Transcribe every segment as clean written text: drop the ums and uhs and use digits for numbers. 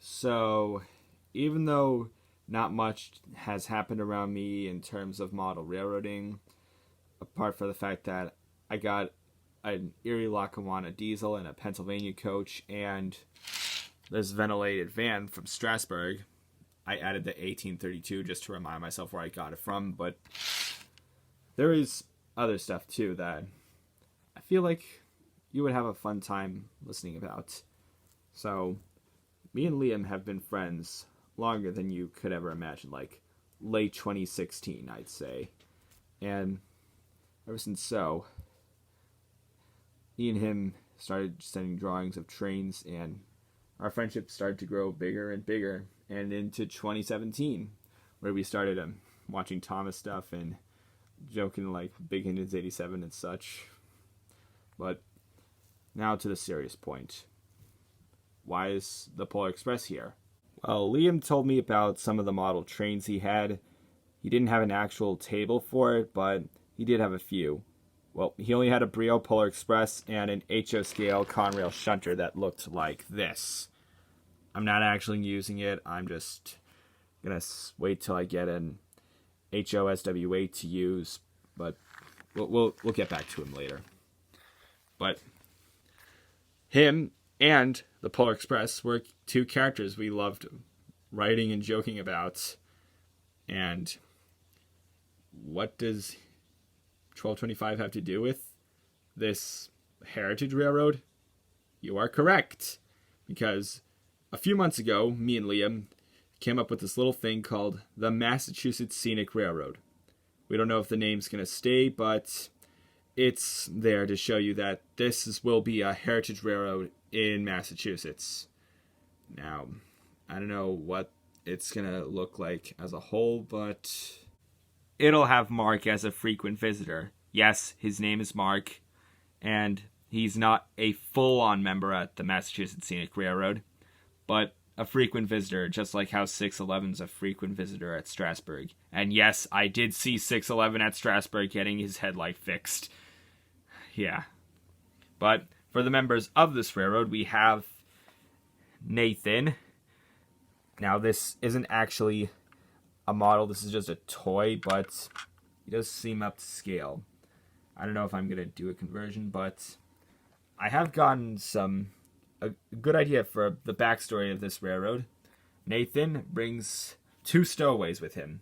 So, even though not much has happened around me in terms of model railroading, apart from the fact that I got an Erie Lackawanna diesel and a Pennsylvania coach and this ventilated van from Strasbourg. I added the 1832 just to remind myself where I got it from, but there is other stuff too that I feel like you would have a fun time listening about. So, me and Liam have been friends longer than you could ever imagine, like late 2016, I'd say. And ever since so, me and him started sending drawings of trains, and our friendship started to grow bigger and bigger, and into 2017, where we started watching Thomas stuff and joking like Big Indians 87 and such. But now to the serious point. Why is the Polar Express here? Well, Liam told me about some of the model trains he had. He didn't have an actual table for it, but he did have a few. Well, he only had a Brio Polar Express and an HO scale Conrail shunter that looked like this. I'm not actually using it. I'm just gonna wait till I get an HO SW8 to use, but we'll get back to him later. But him and the Polar Express were two characters we loved writing and joking about. And what does 1225 have to do with this heritage railroad? You are correct. Because a few months ago, me and Liam came up with this little thing called the Massachusetts Scenic Railroad. We don't know if the name's going to stay, but it's there to show you that will be a heritage railroad in Massachusetts. Now, I don't know what it's going to look like as a whole, but it'll have Mark as a frequent visitor. Yes, his name is Mark, and he's not a full-on member at the Massachusetts Scenic Railroad, but a frequent visitor, just like how 611's a frequent visitor at Strasbourg. And yes, I did see 611 at Strasbourg getting his headlight fixed. Yeah. But for the members of this railroad, we have Nathan. Now, this isn't actually a model. This is just a toy, but he does seem up to scale. I don't know if I'm going to do a conversion, but I have gotten a good idea for the backstory of this railroad. Nathan brings two stowaways with him.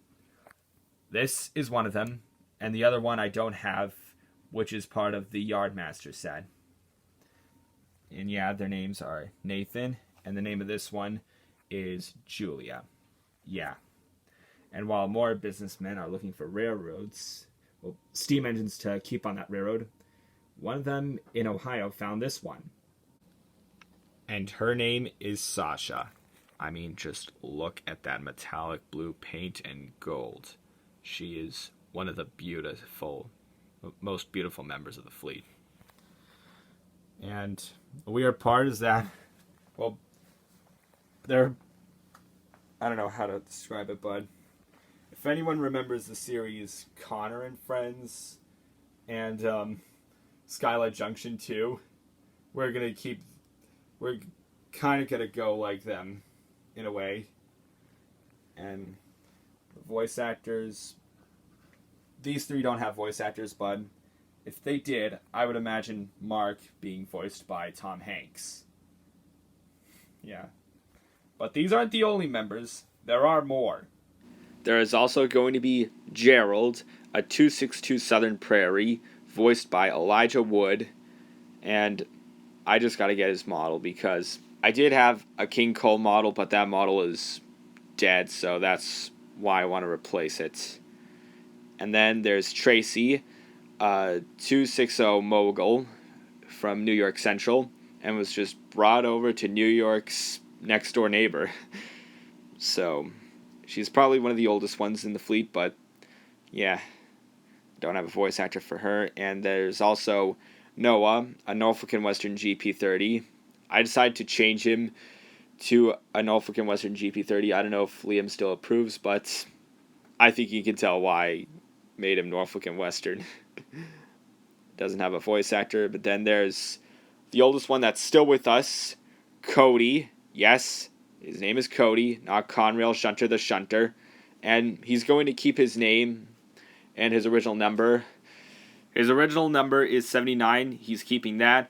This is one of them, and the other one I don't have, which is part of the Yardmaster set. And yeah, their names are Nathan, and the name of this one is Julia. Yeah. And while more businessmen are looking for railroads, well, steam engines to keep on that railroad, one of them in Ohio found this one. And her name is Sasha. I mean, just look at that metallic blue paint and gold. She is one of the most beautiful members of the fleet. And the weird part is that, well, I don't know how to describe it, but if anyone remembers the series Connor and Friends and Skylite Junction 2, we're kind of going to go like them in a way. And the voice actors, these three don't have voice actors, but if they did, I would imagine Mark being voiced by Tom Hanks. Yeah. But these aren't the only members. There are more. There is also going to be Gerald, a 262 Southern Prairie, voiced by Elijah Wood. And I just got to get his model because I did have a King Cole model, but that model is dead, so that's why I want to replace it. And then there's Tracy, 260 Mogul from New York Central, and was just brought over to New York's next door neighbor. So she's probably one of the oldest ones in the fleet, but yeah, don't have a voice actor for her. And there's also Noah, a Norfolk and Western GP30. I decided to change him to a Norfolk and Western GP30. I don't know if Liam still approves, but I think you can tell why I made him Norfolk and Western. Doesn't have a voice actor. But then there's the oldest one that's still with us, Cody. Yes, His name is Cody, not Conrail Shunter the Shunter. And he's going to keep his name and his original number. His original number is 79. He's keeping that.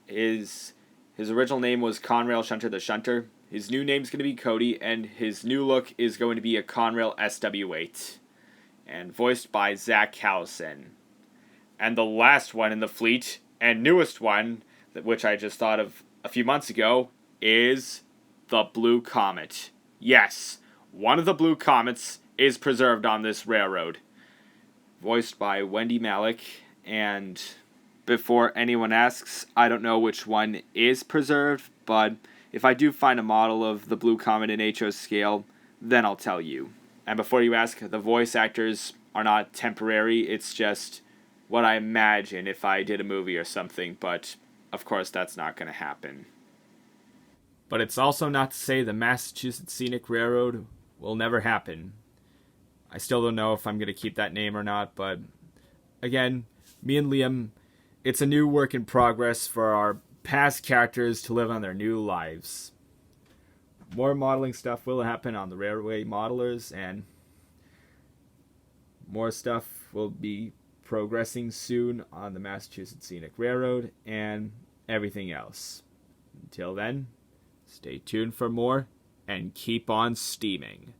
His original name was Conrail Shunter the Shunter. His new name's going to be Cody, and his new look is going to be a Conrail SW8. And voiced by Zach Callison. And the last one in the fleet, and newest one, which I just thought of a few months ago, is the Blue Comet. Yes, one of the Blue Comets is preserved on this railroad. Voiced by Wendy Malick, and before anyone asks, I don't know which one is preserved, but if I do find a model of the Blue Comet in HO scale, then I'll tell you. And before you ask, the voice actors are not temporary, it's just what I imagine if I did a movie or something, but of course that's not going to happen. But it's also not to say the Massachusetts Scenic Railroad will never happen. I still don't know if I'm going to keep that name or not, but again, me and Liam, it's a new work in progress for our past characters to live on their new lives. More modeling stuff will happen on the Railway Modelers, and more stuff will be progressing soon on the Massachusetts Scenic Railroad and everything else. Until then, stay tuned for more and keep on steaming.